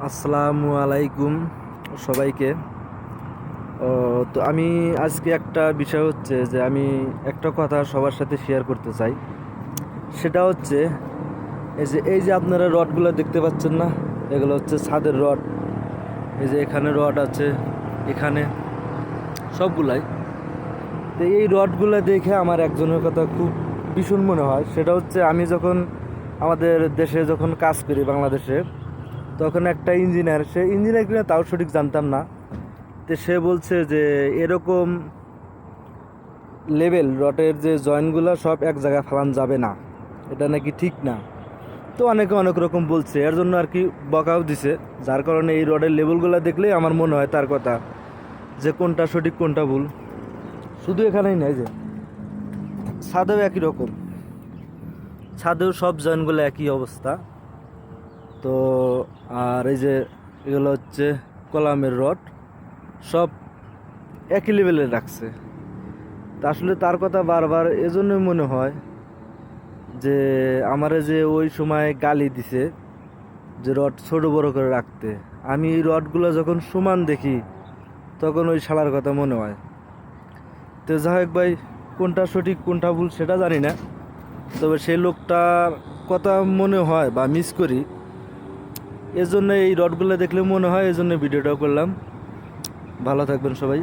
আসসালামু আলাইকুম সবাইকে। তো আমি আজকে একটা বিষয় হচ্ছে যে আমি একটা কথা সবার সাথে শেয়ার করতে চাই। সেটা হচ্ছে এই যে আপনারা রডগুলো দেখতে পাচ্ছেন না, এগুলো হচ্ছে ছাদের রড। এই যে এখানে রড আছে, এখানে সবগুলাই। তো এই রডগুলো দেখে আমার একজনের কথা খুব ভীষণ মনে হয়। সেটা হচ্ছে আমি যখন আমাদের দেশে যখন কাজ করি বাংলাদেশে, তখন একটা ইঞ্জিনিয়ার, সে ইঞ্জিনিয়ার কিনা তাও সঠিক জানতাম না। তো সে বলছে যে এরকম লেভেল রডের যে জয়েন্টগুলো সব এক জায়গায় ফালান যাবে না, এটা নাকি ঠিক না। তো অনেকে অনেক রকম বলছে, এর জন্য আর কি বকাও দিছে। যার কারণে এই রডের লেভেলগুলো দেখলেই আমার মনে হয় তার কথা, যে কোনটা সঠিক কোনটা ভুল। শুধু এখানেই নয়, যে ছাদেও একই রকম, ছাদেও সব জয়েন্টগুলো একই অবস্থা। তো আর এই যে এগুলো হচ্ছে কলামের রড, সব একই লেভেলে রাখছে। তা আসলে তার কথা বারবার এজন্যই মনে হয় যে আমারে যে ওই সময় গালি দিছে যে রড ছোট বড় করে রাখতে, আমি এই রডগুলো যখন সমান দেখি তখন ওই শালার কথা মনে হয়। তো যাই হোক ভাই, কোনটা সঠিক কোনটা ভুল সেটা জানি না, তবে সেই লোকটার কথা মনে হয় বা মিস করি। এজন্য এই রডগুলো দেখলে মনে হয়, এজন্য ভিডিওটাও করলাম। ভালো থাকবেন সবাই।